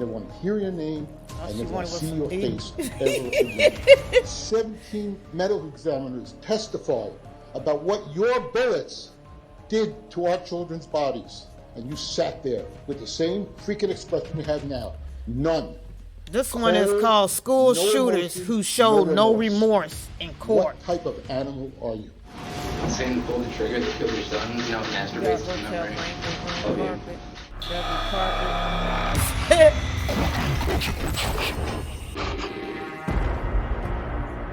never want to hear your name. I never want to see your deep. face ever again. 17 medical examiners testified about what your bullets did to our children's bodies. And you sat there with the same freaking expression you have now. None. This one is called School Shooters Who Showed No Remorse in Court. What type of animal are you? Saying to pull the trigger to kill your son, now masturbates to memory of you.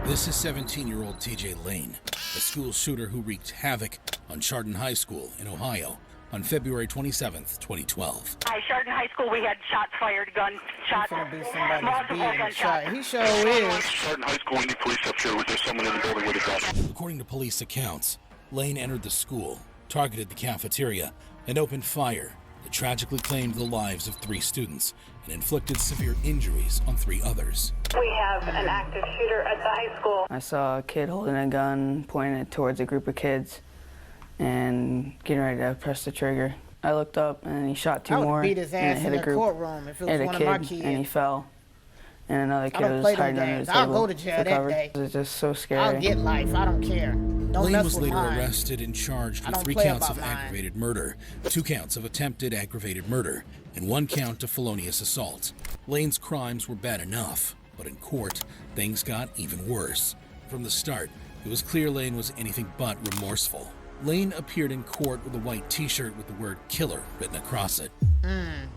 This is 17-year-old TJ Lane, a school shooter who wreaked havoc on Chardon High School in Ohio on February 27th, 2012. Hi, Chardon High School, we had shots fired, gunshots, multiple gunshots. He sure is. Chardon High School, any police up here? Was there someone in the building with a gun? According to police accounts, Lane entered the school, targeted the cafeteria, and opened fire that tragically claimed the lives of 3 students and inflicted severe injuries on 3 others. We have an active shooter at the high school. I saw a kid holding a gun, pointing it towards a group of kids, and getting ready to press the trigger. I looked up, and he shot 2 more, beat his ass and it hit in a the group, courtroom if it was hit a one of my kid, kids. and he fell. And another kid don't was play them hiding under the games. table. I'll go to jail for that cover. day. It was just so scary. I'll get life. I don't care. Don't Lane mess was with later mine. arrested and charged I with don't 3 play counts about of mine. aggravated murder, 2 counts of attempted aggravated murder, and 1 count of felonious assault. Lane's crimes were bad enough, but in court, things got even worse. From the start, it was clear Lane was anything but remorseful. Lane appeared in court with a white t-shirt with the word killer written across it.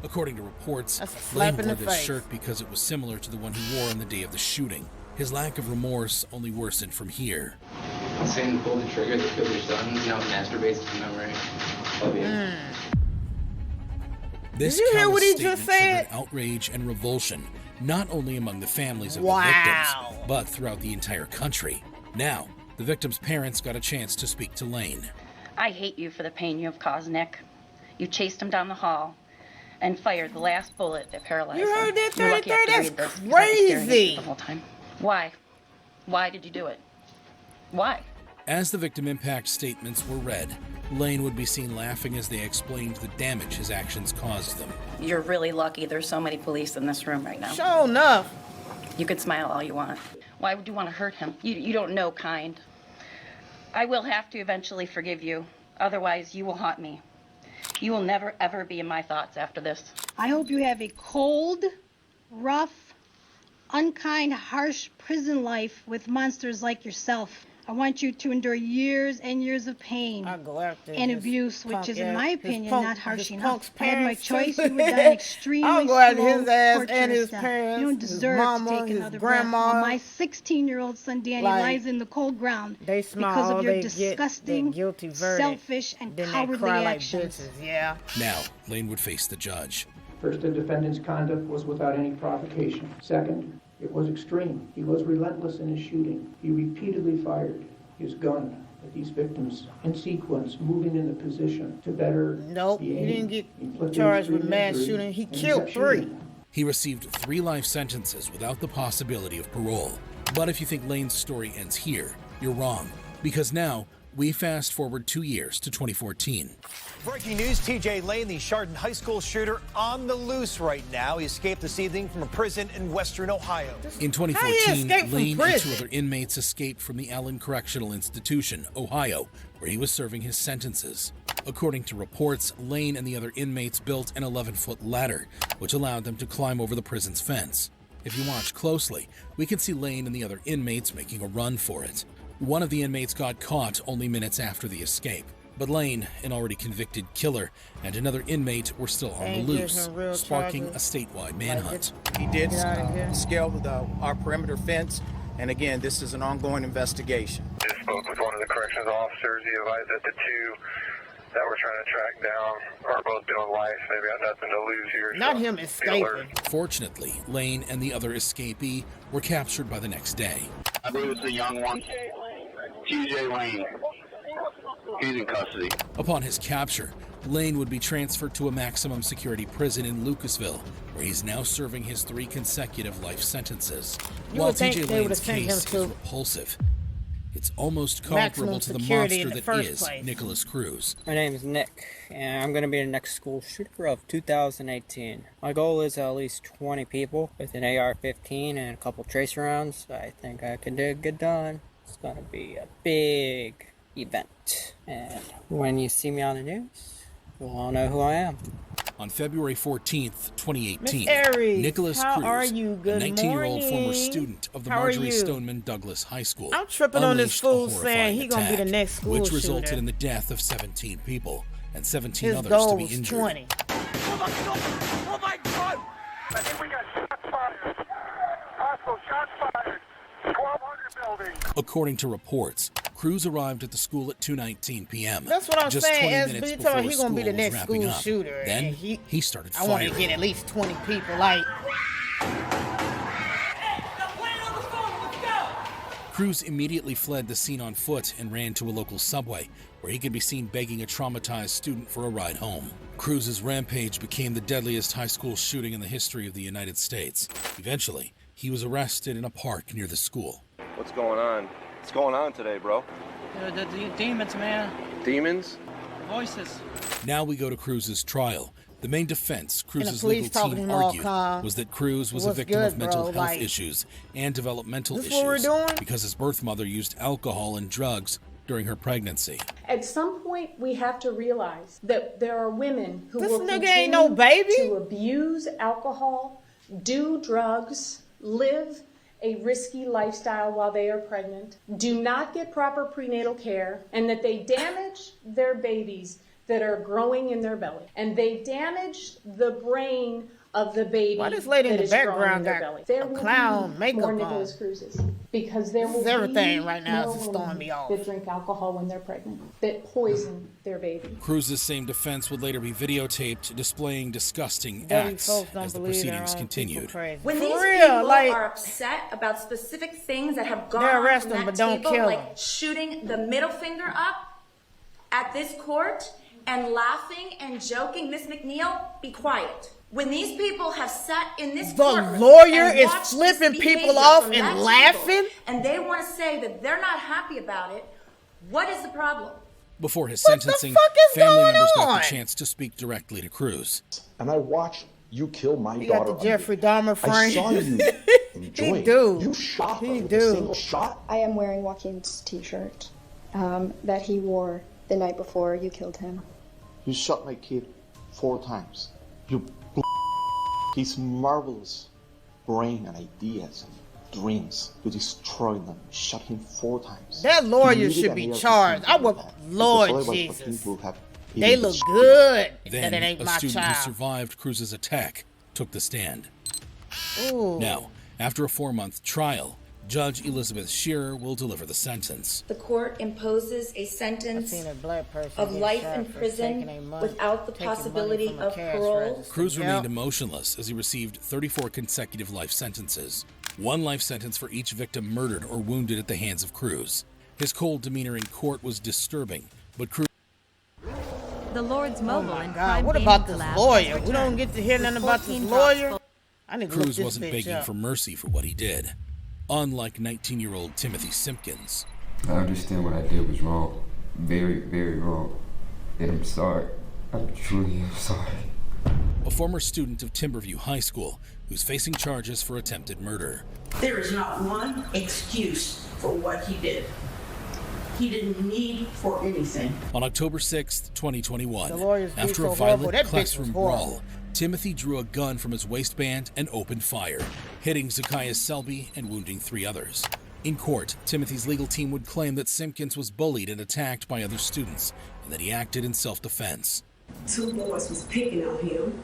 According to reports, That's a slap Lane in wore the this face. shirt because it was similar to the one he wore on the day of the shooting. His lack of remorse only worsened from here. Saying to pull the trigger to kill your son, now masturbates to memory of you. This Did you hear callous what he statement just said? triggered outrage and revulsion, not only among the families of Wow. the victims, but throughout the entire country. Now, the victims' parents got a chance to speak to Lane. I hate you for the pain you have caused, Nick. You chased him down the hall and fired the last bullet that paralyzed him. You heard that, You're lucky I have to 33? read That's this because I was staring at you crazy. the whole time. Why? Why did you do it? Why? As the victim impact statements were read, Lane would be seen laughing as they explained the damage his actions caused them. You're really lucky there's so many police in this room right now. Sure enough. You could smile all you want. Why would you want to hurt him? You don't know kind. I will have to eventually forgive you. Otherwise, you will haunt me. You will never, ever be in my thoughts after this. I hope you have a cold, rough, unkind, harsh prison life with monsters like yourself. I want you to endure years and years of pain I'll go after and his abuse, which punk is, in ass- my his opinion, punk- not harsh his enough. punk's If I had my parents, choice, too. you would die an extremely I'll go after slow, his ass and torturous his death. parents, You don't his deserve mama, to take his another grandma. breath. While my 16-year-old son Danny Like, lies in the cold ground They smile, because of your they get disgusting, the guilty verdict, selfish, and then they cowardly cry like actions. bitches. Yeah. Now, Lane would face the judge. First, the defendant's conduct was without any provocation. Second, it was extreme. He was relentless in his shooting. He repeatedly fired his gun at these victims in sequence, moving in the position to better Nope, the he aim, didn't get inflicting charged with extreme mass injury, shooting. He and killed kept 3. shooting them. He received 3 life sentences without the possibility of parole. But if you think Lane's story ends here, you're wrong. Because now, we fast forward 2 years to 2014. Breaking news, TJ Lane, the Chardon High School shooter, on the loose right now. He escaped this evening from a prison in western Ohio. In How he 2014, escaped from Lane and prison? 2 other inmates escaped from the Allen Correctional Institution, Ohio, where he was serving his sentences. According to reports, Lane and the other inmates built an 11-foot ladder, which allowed them to climb over the prison's fence. If you watch closely, we can see Lane and the other inmates making a run for it. One of the inmates got caught only minutes after the escape. But Lane, an already convicted killer, and another inmate were still on the Ain't giving loose, real sparking charges. a statewide manhunt. He did Get outta here. scale our perimeter fence, and again, this is an ongoing investigation. Just spoke with one of the corrections officers. He advised that the 2 that we're trying to track down are both doing life. They've got nothing to lose here. Not so him be escaping. alert. Fortunately, Lane and the other escapee were captured by the next day. I believe it's the young one, TJ Lane. He's in custody. Upon his capture, Lane would be transferred to a maximum security prison in Lucasville, where he's now serving his 3 consecutive life sentences. You While would think TJ they would've Lane's sent him case to- is repulsive, It's almost Maximum comparable to the security monster in the that first is place. Nicholas Cruz. My name is Nick, and I'm going to be the next school shooter of 2018. My goal is at least 20 people with an AR-15 and a couple tracer rounds. I think I can get it done. It's going to be a big event. And when you see me on the news, you'll all know who I am. On February 14th, 2018, Miss Aries, Nicholas how Cruz, are you? a Good 19-year-old former morning. student of the How are Marjorie you? Stoneman Douglas High School, I'm tripping on this unleashed a fool horrifying saying he gonna be the attack, next school which resulted shooter. in the death of 17 people and 17 His others goal to be was injured. 20. Oh my God! I think we got shots fired. Possible shots fired. 1200 building. According to reports, Cruz arrived at the school at 2:19 p.m. That's what I'm just saying. 20 SB minutes told before me he gonna be school the was next wrapping school up. shooter. Then and he started I want to firing. get at least 20 people. Like, Cruz immediately fled the scene on foot and ran to a local subway, where he could be seen begging a traumatized student for a ride home. Cruz's rampage became the deadliest high school shooting in the history of the United States. Eventually, he was arrested in a park near the school. What's going on? What's going on today, bro? The demons, man. Demons? Voices. Now we go to Cruz's trial. The main defense Cruz's police legal talking team to him all argued calm. was that Cruz was a What's victim good, of mental bro? health Like, issues and developmental this what we're issues doing? because his birth mother used alcohol and drugs during her pregnancy. At some point, we have to realize that there are women who This will nigga continue ain't no baby. to abuse alcohol, do drugs, live a risky lifestyle while they are pregnant, do not get proper prenatal care, and that they damage their babies that are growing in their belly. And they damage the brain of the baby Why this lady in that the is growing background in their got belly. There a will clown be makeup more on? Nicholas Cruzes. Because there This will is everything be right now more is throwing women me off. that drink alcohol when they're pregnant, that poison their baby. Cruz's same defense would later be videotaped displaying disgusting Dirty acts folks don't as the believe their proceedings own continued. people crazy. When For these real, people like, are upset about specific things that have gone They'll on arrest from them, that but don't table, kill like them. shooting the middle finger up at this court and laughing and joking, Miss McNeil, be quiet. When these people have sat in this The courtroom lawyer and is watched flipping this people behavior off from and that laughing? table, and they want to say that they're not happy about it, what is the problem? Before his What the sentencing, fuck is family going members got on? the chance to speak directly to Cruz. And I watched you kill my He daughter. got the Jeffrey Dahmer frame. I saw you enjoying it. do. You shot her He with do. a single shot. I am wearing Joaquin's t-shirt that he wore the night before you killed him. You shot my kid 4 times. You his marvelous brain and ideas and dreams. You destroyed them. Shot him 4 times. That lawyer You needed should an be AR-15 charged. I would, because Lord otherwise Jesus. Joaquin would have They hit him look with- good Then, that it ain't a my student who child. survived Cruz's attack took the stand. Ooh. Now, after a 4-month trial, Judge Elizabeth Shearer will deliver the sentence. The court imposes a I sentence seen a black person of get life shot in for prison taking their money- without the taking money possibility from a of cash parole. register. Cruz remained Yep. emotionless as he received 34 consecutive life sentences. 1 life sentence for each victim murdered or wounded at the hands of Cruz. His cold demeanor in court was disturbing, but Cruz... The Lord's Mobile and God, Crime what Gaming about this Collab lawyer? has We don't returned get to hear with nothing about this 14 lawyer. drops I need to look Cruz this wasn't bitch begging up. for mercy for what he did, unlike 19-year-old Timothy Simpkins. I understand what I did was wrong. Very, very wrong. And I'm sorry. I truly am sorry. A former student of Timberview High School who's facing charges for attempted murder. There is not one excuse for what he did. He didn't need for anything. On October 6th, 2021, The lawyers be after so a horrible. violent That bitch classroom was horrible. brawl, Timothy drew a gun from his waistband and opened fire, hitting Zacchaeus Selby and wounding 3 others. In court, Timothy's legal team would claim that Simpkins was bullied and attacked by other students, and that he acted in self-defense. 2 boys was picking on him.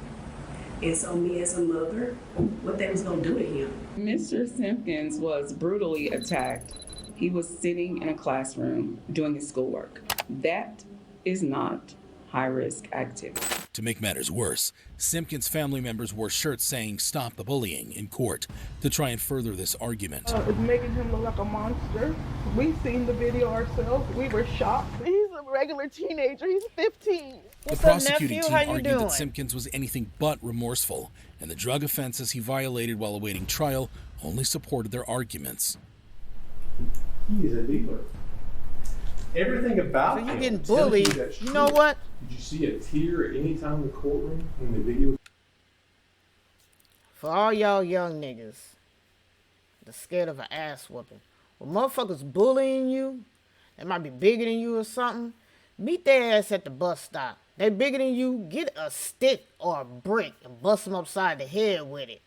And so me as a mother, what they was gonna do to him. Mr. Simpkins was brutally attacked. He was sitting in a classroom doing his schoolwork. That is not high-risk activity. To make matters worse, Simpkins' family members wore shirts saying "Stop the bullying" in court to try and further this argument. It's making him look like a monster. We seen the video ourselves. We were shocked. He's a regular teenager. He's 15. The What's up, prosecuting nephew? team How you argued doing? that Simpkins was anything but remorseful, and the drug offenses he violated while awaiting trial only supported their arguments. He is a dealer. Everything about So you him getting tells bullied. that's You know true. what? Did you see a tear at any time in the courtroom when the video was... For all y'all young niggas that's scared of an ass whooping, when motherfuckers bullying you, they might be bigger than you or something, meet their ass at the bus stop. They bigger than you, get a stick or a brick and bust them upside the head with it.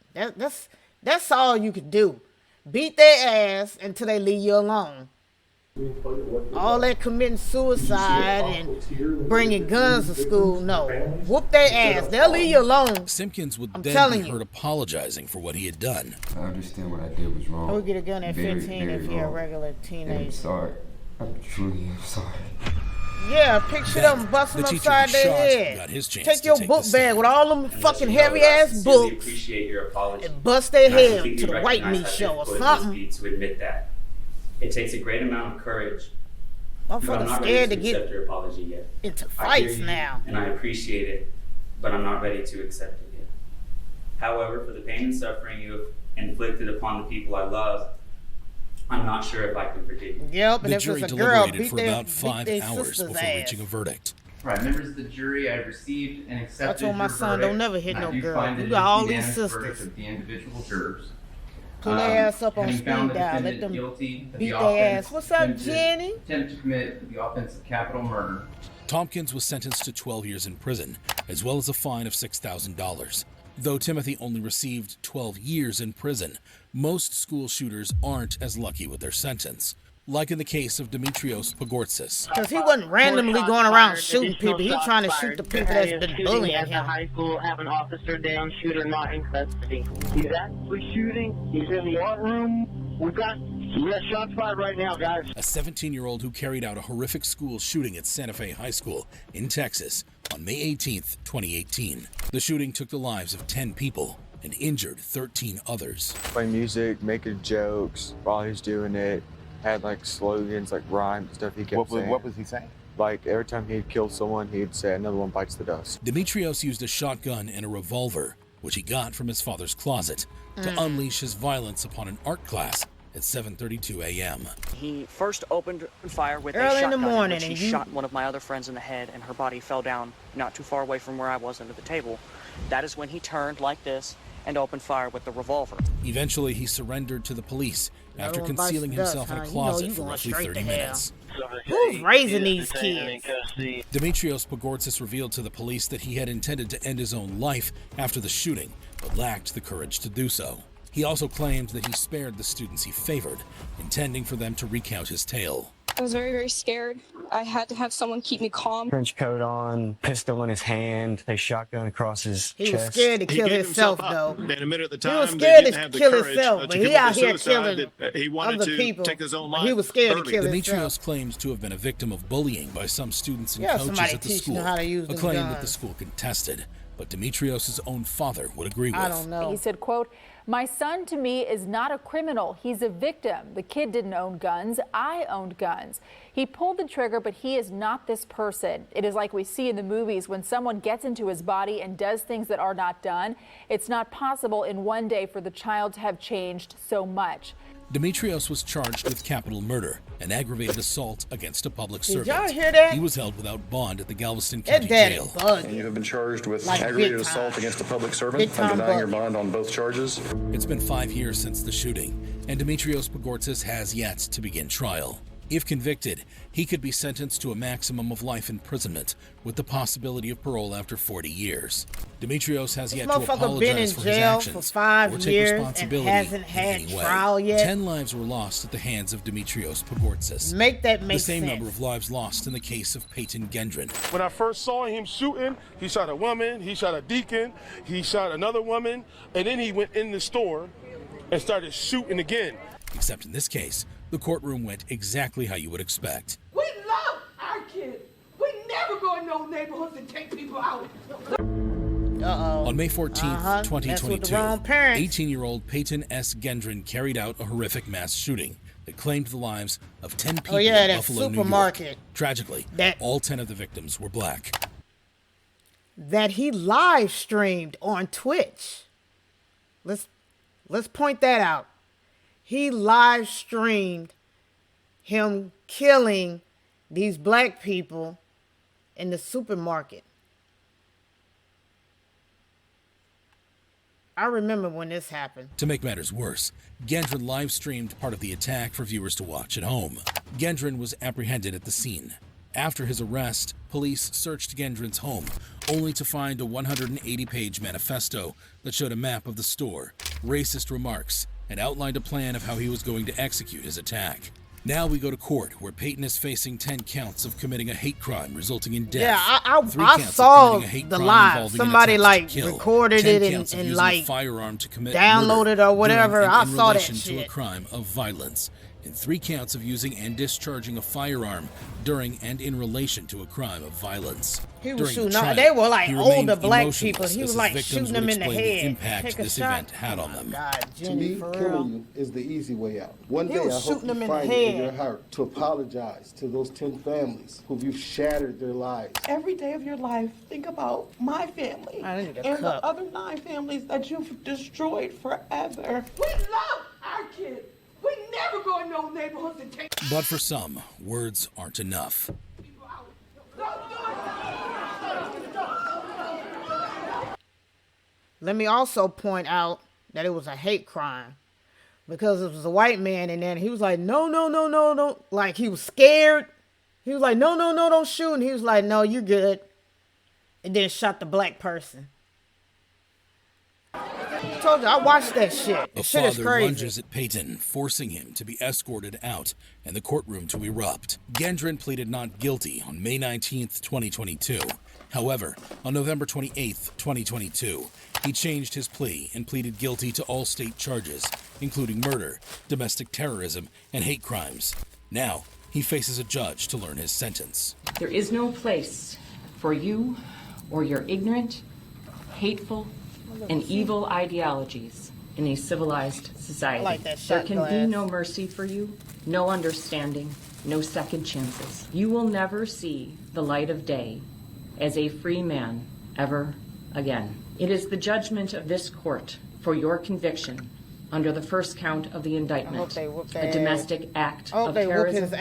That's all you can do. Beat their ass until they leave you alone. All that committing suicide and bringing guns to school, no. Whoop their ass. They'll leave you alone. Simpkins would I'm then telling be you. heard apologizing for what he had done. I understand what I did was wrong. I would get a gun at Very, 15 very if you're a wrong. regular And I'm teenager. sorry. I'm truly sorry. Yeah, pick shit up and bust them the teacher upside who their shot head. got his chance Take to your take book the bag stand. with all them fucking heavy ass books Appreciate your apology. and bust their And I head completely to the white recognize meat how show or difficult it must something. be to admit that. It takes a great amount of courage. But I'm Motherfuckers not scared to ready to accept get your apology yet. into I hear fights you, now. and I appreciate it, but I'm not ready to accept it yet. However, for the pain and suffering you have inflicted upon the people I love, I'm not sure if I can forgive you. Yep, and The if jury it's a girl, deliberated beat for their, about 5 beat their hours sister's before ass. reaching a verdict. Right, members of the jury, I have received and accepted I told my your son, verdict, don't never hit and I no do girl. find You it got is all the these unanimous verdict sisters. of the individual jurors. Pull their ass up on Having speed found the dial. Let defendant them guilty of beat the their offense ass. What's up, Jenny? attempt to commit the offense of capital murder. Tompkins was sentenced to 12 years in prison, as well as a fine of $6,000. Though Timothy only received 12 years in prison, most school shooters aren't as lucky with their sentence. Like in the case of Dimitrios Pagortsis. Because he wasn't randomly going around shooting people. He trying to shoot the people that's been bullying at the him. high school, have an officer down, shooter not in custody. He's actually shooting. He's in the courtroom. We got shots fired right now, guys. A 17-year-old who carried out a horrific school shooting at Santa Fe High School in Texas on May 18, 2018. The shooting took the lives of 10 people and injured 13 others. Playing music, making jokes while he's doing it. Had like slogans, like rhymes and stuff he kept saying. What was he saying? Like every time he'd kill someone, he'd say another one bites the dust. Dimitrios used a shotgun and a revolver, which he got from his father's closet, to unleash his violence upon an art class at 7:32 a.m. He first opened fire with Early a in the shotgun, morning, which he and you- shot one of my other friends in the head, and her body fell down not too far away from where I was under the table. That is when he turned like this and opened fire with the revolver. Eventually, he surrendered to the police after Another one bites concealing the dust, himself in huh? a You know closet you for going roughly straight 30 to hell. minutes. Who's raising these kids? Dimitrios Pagortsis revealed to the police that he had intended to end his own life after the shooting, but lacked the courage to do so. He also claimed that he spared the students he favored, intending for them to recount his tale. I was very, very scared. I had to have someone keep me calm. Trench coat on, pistol in his hand, a shotgun across his He chest. was scared to kill himself, though. And admitted at the He time was they scared didn't to have the kill courage himself, to but he commit out the here suicide, killing that he wanted other to people. take his own But life. he was scared to kill Dimitrios himself. claims to have been a victim of bullying by some students and Yeah, coaches somebody at the teaching school, him how to use a them claim that the guns. school contested, but Dimitrios' own father would agree with. I don't know. He said, quote, "My son to me is not a criminal. He's a victim. The kid didn't own guns. I owned guns. He pulled the trigger, but he is not this person. It is like we see in the movies when someone gets into his body and does things that are not done. It's not possible in one day for the child to have changed so much." Dimitrios was charged with capital murder and aggravated assault against a public Did servant. y'all hear that? He was held without bond at the Galveston That County daddy Jail. bugged. And you have been charged with Like aggravated big time. assault against a public servant Big and time denying your bug. bond on both charges. It's been 5 years since the shooting, and Dimitrios Pagortsis has yet to begin trial. If convicted, he could be sentenced to a maximum of life imprisonment, with the possibility of parole after 40 years. Dimitrios has This yet to motherfucker been in apologize for his jail actions for 5 or take years and responsibility hasn't in had any way. trial yet. 10 lives were lost at the hands of Dimitrios Pagortsis. Make that make the same sense. number of lives lost in the case of Peyton Gendron. When I first saw him shooting, he shot a woman, he shot a deacon, he shot another woman, and then he went in the store and started shooting again. Except in this case, the courtroom went exactly how you would expect. We love our kids. We never go in no neighborhoods and take people out. On May 14th, That's with 2022, the wrong parents. 18-year-old Peyton S. Gendron carried out a horrific mass shooting that claimed the lives of 10 people yeah, in that Buffalo, New supermarket. York. Tragically, all 10 of the victims were black. That he live streamed on Twitch. Let's point that out. He live streamed him killing these black people in the supermarket. I remember when this happened. To make matters worse, Gendron live-streamed part of the attack for viewers to watch at home. Gendron was apprehended at the scene. After his arrest, police searched Gendron's home, only to find a 180-page manifesto that showed a map of the store, racist remarks, and outlined a plan of how he was going to execute his attack. Now we go to court, where Peyton is facing 10 counts of committing a hate crime resulting in death. Yeah, I counts of saw committing a hate the crime live. involving an Somebody attempt like to kill, recorded 10 it counts of and using like a firearm to commit downloaded murder or whatever. during I and in saw that relation to a shit. crime of violence, and 3 counts of using and discharging a firearm during and in relation to a crime of violence. He was During the shooting trial, they were like he remained older black emotionless people. He as was his like victims shooting would them in the explain head. the impact Take a this shot. event had on them. God, To Jenny, me, for killing real. you is the easy way out. One He day, I was hope shooting you them in the find it in head. your heart to apologize to those 10 families who you've shattered their lives. Every day of your life, think about my family I need a and cup. the other 9 families that you've destroyed forever. We love our kids. We never go in no neighborhoods and take. But for some, words aren't enough. Let me also point out that it was a hate crime because it was a white man and then he was like, no, don't. Like he was scared. He was like, no, don't shoot. And he was like, no, you're good. And then shot the black person. I told you, I watched that shit. The Shit is father crazy. lunges at Peyton, forcing him to be escorted out and the courtroom to erupt. Gendron pleaded not guilty on May 19th, 2022. However, on November 28th, 2022, he changed his plea and pleaded guilty to all state charges, including murder, domestic terrorism, and hate crimes. Now, he faces a judge to learn his sentence. There is no place for you or your ignorant, hateful, and evil ideologies in a civilized society. Like that There shot can glass. be no mercy for you, no understanding, no second chances. You will never see the light of day as a free man ever again. It is the judgment of this court for your conviction under the first count of the indictment, a domestic act of terrorism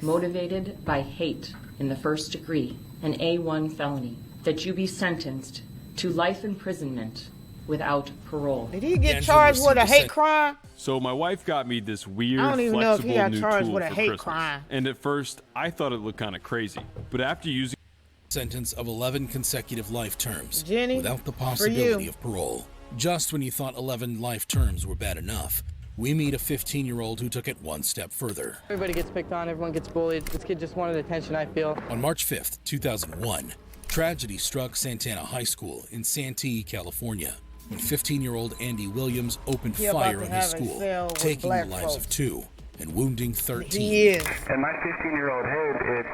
motivated by hate in the first degree, an A1 felony, that you be sentenced to life imprisonment without parole. Did he get charged with a hate crime? So my wife got me this weird, I don't even know if he flexible got new charged tool with a for hate Christmas. crime. And at first, I thought it looked kind of crazy. But after using Sentence of 11 consecutive life terms Jenny, without the for possibility you. of parole. Just when you thought 11 life terms were bad enough, we meet a 15-year-old who took it one step further. Everybody gets picked on, everyone gets bullied. This kid just wanted attention, I feel. On March 5th, 2001, tragedy struck Santana High School in Santee, California, when 15-year-old Andy Williams opened He about fire to on his have a school, cell with taking the black lives folks. of 2 and wounding 13. He is. In my 15-year-old head,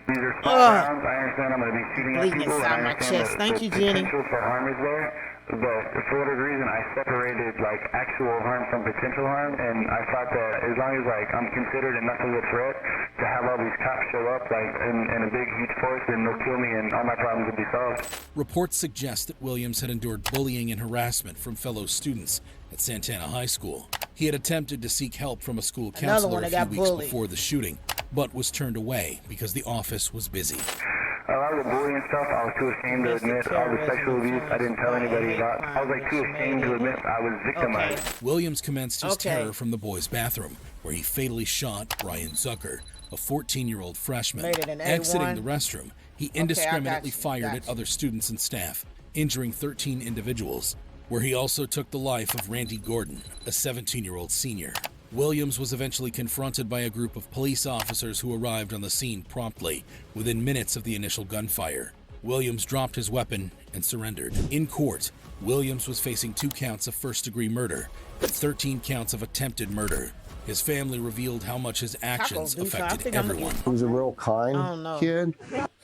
these are small rounds. I understand I'm going to be shooting at Bleeding people, and inside I my understand chest. that Thank the you, Jenny. potential for harm is there. But for whatever reason, I separated like actual harm from potential harm, and I thought that as long as like I'm considered enough of a threat to have all these cops show up like in a big huge force, then they'll kill me and all my problems will be solved. Reports suggest that Williams had endured bullying and harassment from fellow students at Santana High School. He had attempted to seek help from a school Another counselor one a that few got weeks bullied. before the shooting, but was turned away because the office was busy. A lot of the bullying stuff, I was too ashamed to admit. All the sexual abuse, I didn't tell anybody about. I was like too ashamed to admit I was victimized. Williams commenced his terror from the boys' bathroom, where he fatally shot Brian Zucker, a 14-year-old freshman. Made it an A1. Exiting the restroom, he indiscriminately I got you, fired got at you. other students and staff, injuring 13 individuals, where he also took the life of Randy Gordon, a 17-year-old senior. Williams was eventually confronted by a group of police officers who arrived on the scene promptly, within minutes of the initial gunfire. Williams dropped his weapon and surrendered. In court, Williams was facing 2 counts of first-degree murder and 13 counts of attempted murder. His family revealed how much his actions affected everyone. He was a real I don't kind know. kid.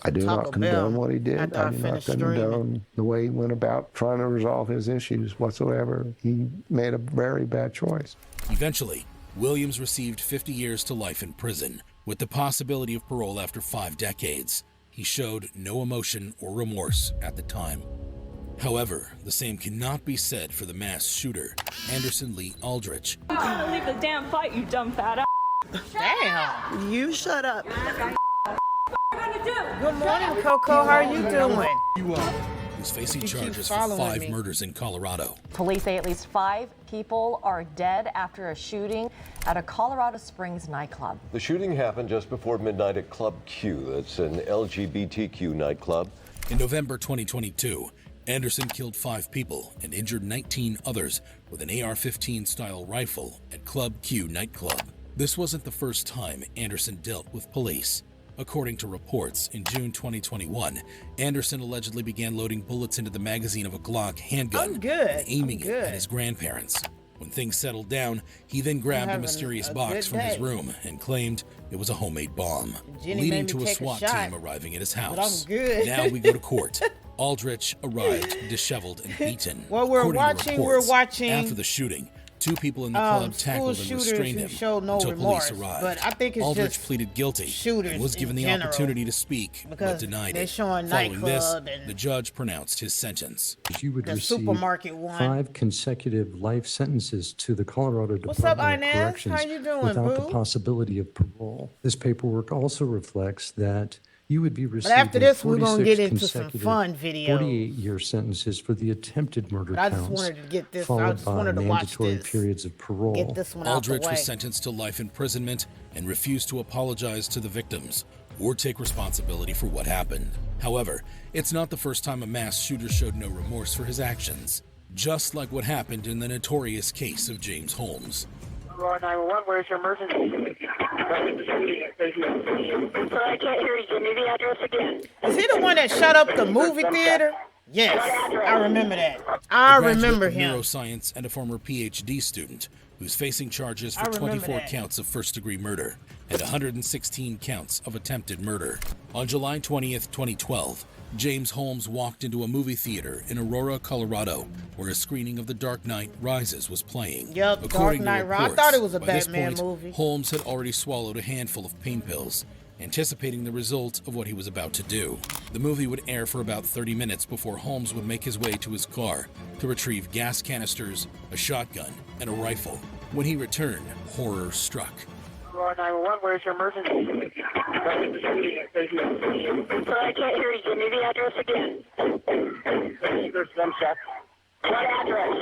I do Taco not condone Bell what he did. after I I do not finished streaming. condone the way he went about trying to resolve his issues whatsoever. He made a very bad choice. Eventually, Williams received 50 years to life in prison, with the possibility of parole after 5 decades. He showed no emotion or remorse at the time. However, the same cannot be said for the mass shooter, Anderson Lee Aldrich. Leave the damn fight, you dumb fat ass. Damn. You shut up. Good morning, Coco. How are you doing? Who's facing You keep charges for following 5 me. murders in Colorado. Police say at least 5 people are dead after a shooting at a Colorado Springs nightclub. The shooting happened just before midnight at Club Q. That's an LGBTQ nightclub. In November 2022, Anderson killed 5 people and injured 19 others with an AR-15 style rifle at Club Q nightclub. This wasn't the first time Anderson dealt with police. According to reports, in June 2021, Anderson allegedly began loading bullets into the magazine of a Glock handgun and aiming it at his grandparents. When things settled down, he then grabbed a mysterious box from his room and claimed it was a homemade bomb, leading to a SWAT team arriving at his house. Now we go to court. Aldrich arrived disheveled and beaten. Well, we're According to reports, watching after the shooting, 2 people in the club tackled and restrained him until police arrived. But I think it's Aldrich just pleaded guilty and was given the opportunity to speak, but denied it. Showing Following this, nightclub and the judge pronounced his sentence. You would the receive supermarket one. 5 consecutive life sentences to the Colorado What's up, Department of Inez? Corrections How you doing, without boo? the possibility of parole. This paperwork also reflects that you would be receiving after this, we're gonna 46 get into some consecutive fun videos. 48-year sentences for the attempted murder But I just counts, wanted to get this. I followed just by wanted to watch mandatory this. periods of parole. Get this one out the Aldrich way. was sentenced to life imprisonment and refused to apologize to the victims or take responsibility for what happened. However, it's not the first time a mass shooter showed no remorse for his actions, just like what happened in the notorious case of James Holmes. Roar 911, where's your emergency? Sir, I can't hear you. Give me the address again. Is he the one that shut up the movie theater? Yes, I remember that. I A graduate remember of him. neuroscience and a former PhD student who's facing charges I for remember 24 that. counts of first-degree murder and 116 counts of attempted murder. On July 20th, 2012, James Holmes walked into a movie theater in Aurora, Colorado, where a screening of The Dark Knight Rises was playing. Yup, According Dark to Knight Rises. I reports, thought it was a by this Batman point, movie. Holmes had already swallowed a handful of pain pills, anticipating the result of what he was about to do. The movie would air for about 30 minutes before Holmes would make his way to his car to retrieve gas canisters, a shotgun, and a rifle. When he returned, horror struck. Roar 911, where's your emergency? Sir, I can't hear you. Give me the address again. There's gunshot. What address?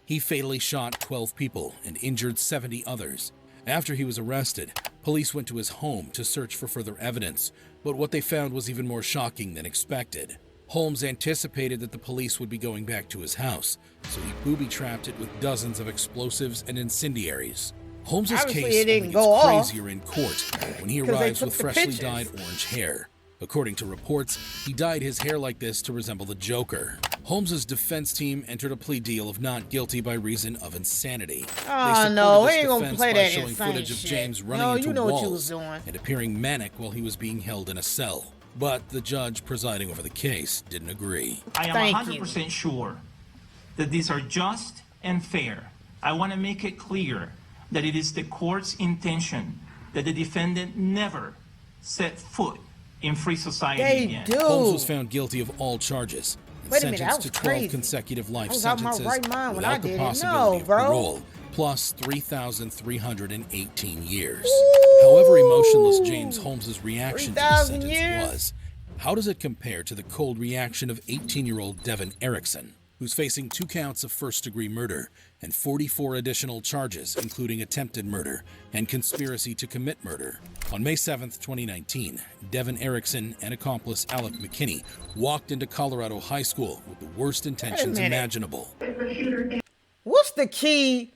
He fatally shot 12 people and injured 70 others. After he was arrested, police went to his home to search for further evidence, but what they found was even more shocking than expected. Holmes anticipated that the police would be going back to his house, so he booby-trapped it with dozens of explosives and incendiaries. Holmes's Obviously, case it only didn't gets go off. crazier in court when he 'Cause they arrives took with the freshly pictures. dyed orange hair. According to reports, he dyed his hair like this to resemble the Joker. Holmes's defense team entered a plea deal of not guilty by reason of insanity. Oh, They no, supported we this ain't gonna defense play by that showing insane footage of shit. James running No, into you know what you walls was doing. and appearing manic while he was being held in a cell. But the judge presiding over the case didn't agree. I am 100% sure that these are just and fair. I want to make it clear that it is the court's intention that the defendant never set foot in free society again. Holmes was found guilty of all charges and Wait a minute, sentenced that to was 12 crazy. consecutive life I was out my sentences right mind when I without the did it. possibility No, of bro. parole, plus 3,318 years. However emotionless James Holmes' reaction to the 3,000 sentence years? was, how does it compare to the cold reaction of 18-year-old Devin Erickson, who's facing 2 counts of first-degree murder and 44 additional charges, including attempted murder and conspiracy to commit murder? On May 7th, 2019, Devin Erickson and accomplice Alec McKinney walked into Colorado High School with the worst intentions minute. imaginable. What's the key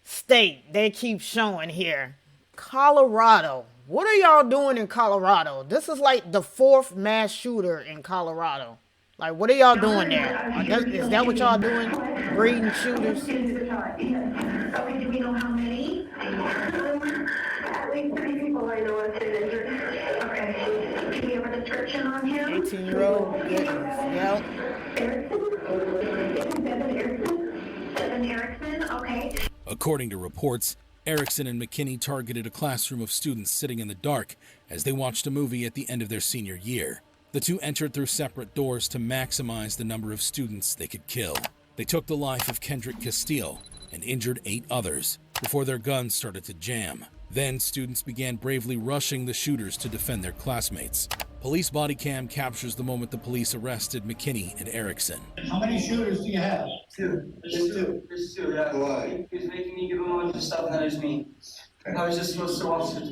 state they keep showing here? Colorado. What are y'all doing in Colorado? This is like the 4th mass shooter in Colorado. Like, what are y'all doing there? Is that what y'all doing? Breeding shooters? Okay, do we know how many? At least 3 people I know have been injured. Okay. Do we have a description on him? 18-year-old. Yep. Devin Erickson? Okay. According to reports, Erickson and McKinney targeted a classroom of students sitting in the dark as they watched a movie at the end of their senior year. The two entered through separate doors to maximize the number of students they could kill. They took the life of Kendrick Castillo and injured 8 others before their guns started to jam. Then students began bravely rushing the shooters to defend their classmates. Police body cam captures the moment the police arrested McKinney and Erickson. How many shooters do you have? Two. There's two, yeah. Why? He was making me give him a bunch of stuff, and that was me. I was just supposed to watch it.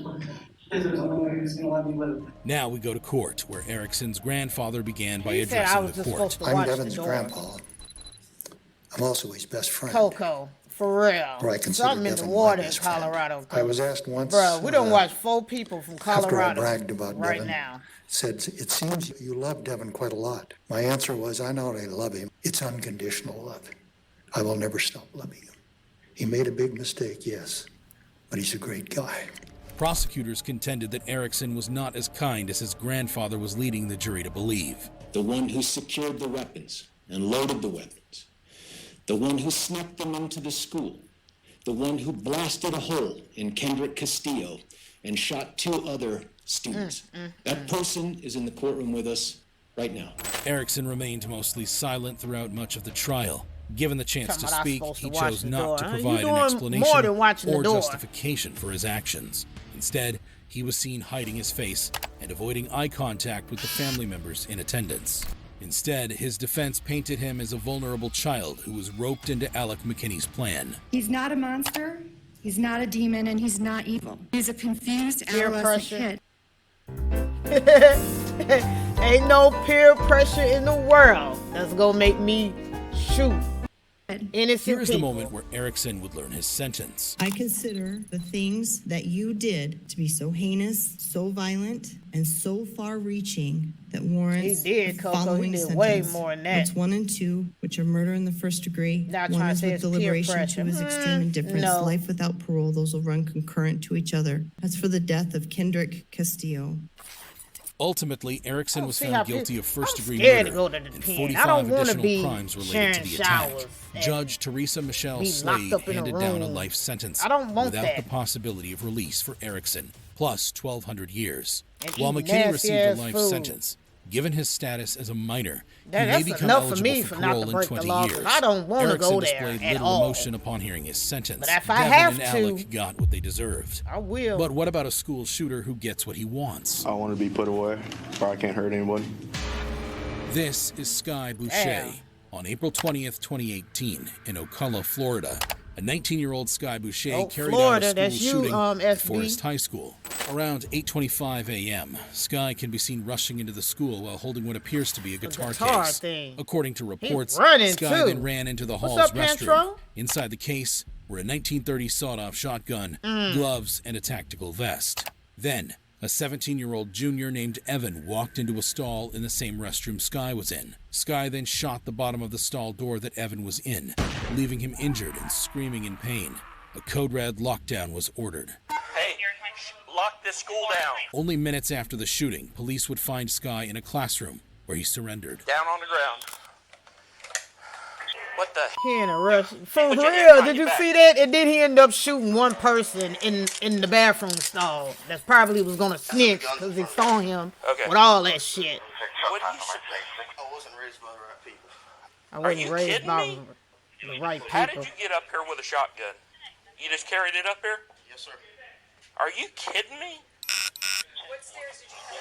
Because there was only one who was going to let me live. Now we go to court, where Erickson's grandfather began by He said I addressing was the just court. supposed to watch I'm Devin's the door. grandpa. I'm also his best friend. Coco, for real. Or I consider Something in the Devin water my in best friend. Colorado. I was asked once. Bro, we don't watch 4 people from After I Colorado bragged about right Devin, now. said, "It seems you love Devin quite a lot." My answer was, "I not only love him, it's unconditional love. I will never stop loving him. He made a big mistake, yes, but he's a great guy." Prosecutors contended that Erickson was not as kind as his grandfather was leading the jury to believe. The one who secured the weapons and loaded the weapons. The one who snuck them into the school. The one who blasted a hole in Kendrick Castillo and shot 2 other students. That person is in the courtroom with us right now. Erickson remained mostly silent throughout much of the trial. Given the chance to speak, he chose not to provide an explanation or justification for his actions. Instead, he was seen hiding his face and avoiding eye contact with the family members in attendance. Instead, his defense painted him as a vulnerable child who was roped into Alec McKinney's plan. He's not a monster, he's not a demon, and he's not evil. He's a confused adolescent kid. Ain't no peer pressure in the world that's gonna make me shoot innocent Here is the people. moment where Erickson would learn his sentence. I consider the things that you did to be so heinous, so violent, and so far-reaching that warrants He did, Coco. He following did sentence. way more than that. Counts 1 and 2, which are murder in the first degree. Not One trying to is say with it's peer deliberation, pressure. 2 is extreme indifference. no. Life without parole, those will run concurrent to each other. That's for the death of Kendrick Castillo. Ultimately, Erickson was see found how guilty of first-degree scared to murder go to the and pen. I 45 don't wanna additional be crimes related to sharing the attack. showers and Judge Teresa Michelle be locked Slade up in a handed down a room. life sentence I don't want without that. the possibility of release for Erickson, plus 1,200 years. And While eat McKinney received a nasty-ass life food. sentence, given his status as a minor, he may That's become enough for eligible me for for not parole to in break the 20 law, years. 'cause I don't wanna Erickson go there displayed at little all. emotion upon hearing his sentence. But if I Devin have and to, Alec got what they deserved. I will. But what about a school shooter who gets what he wants? I want to be put away where I can't hurt anybody. This is Sky Boucher. Damn. On April 20th, 2018, in Ocala, Florida, a 19-year-old Sky Boucher carried Florida, out a that's school you, shooting at SB. Forest High School. Around 8:25 a.m., Sky can be seen rushing into the school while holding what appears to be a guitar case. Thing. According to reports, running, Sky too. then ran into the What's hall's up, restroom. Pantro? Inside the case were a 1930 sawed-off shotgun, gloves, and a tactical vest. Then, a 17-year-old junior named Evan walked into a stall in the same restroom Sky was in. Sky then shot the bottom of the stall door that Evan was in, leaving him injured and screaming in pain. A code red lockdown was ordered. Hey, lock this school down. Only minutes after the shooting, police would find Sky in a classroom where he surrendered. Down on the ground. What the? He in a rush. For Put your hands real, on did your you back. see that? And then he ended up shooting one person in the bathroom stall that probably was gonna snitch because he saw him Okay. with all that shit. What are you? I wasn't raised by the right people. I Are wasn't you raised kidding by me? the right How did people. you get up here with a shotgun? You just carried it up here? Yes, sir. Are you kidding me?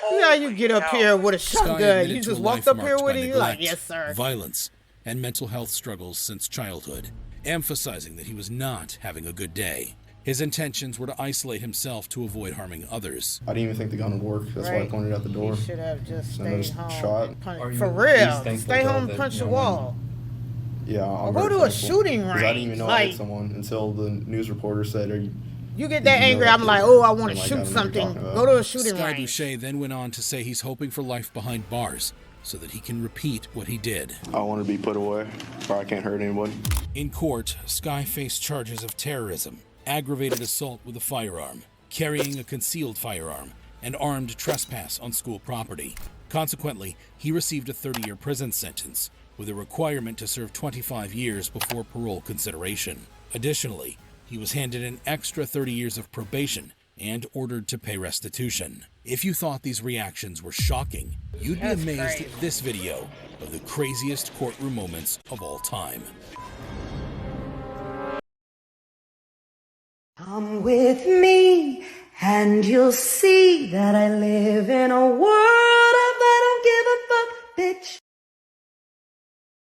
See how you get up Holy here with a Sky shotgun? admitted You to just a walked life up here marked with by it. You're like, neglect, yes, sir. violence, and mental health struggles since childhood, emphasizing that he was not having a good day. His intentions were to isolate himself to avoid harming others. I didn't even think the gun would work. That's why I Right. pointed out the door. He should have just And I stayed just home. shot. and punched- Are you For at real, least thankful, stay though, home and that, punch you the know, wall. Yeah, I'm Or go very to a thankful. shooting 'Cause I didn't even range, know I hit like- someone until the news reporter said, You get that angry, I'm like, oh, I want to shoot something. Go to a shooting Sky range. Boucher then went on to say he's hoping for life behind bars so that he can repeat what he did. I want to be put away where I can't hurt anybody. In court, Sky faced charges of terrorism, aggravated assault with a firearm, carrying a concealed firearm, and armed trespass on school property. Consequently, he received a 30-year prison sentence with a requirement to serve 25 years before parole consideration. Additionally, he was handed an extra 30 years of probation and ordered to pay restitution. If you thought these reactions were shocking, you'd be That's amazed crazy. at this video of the craziest courtroom moments of all time. Come with me And you'll see that I live in a world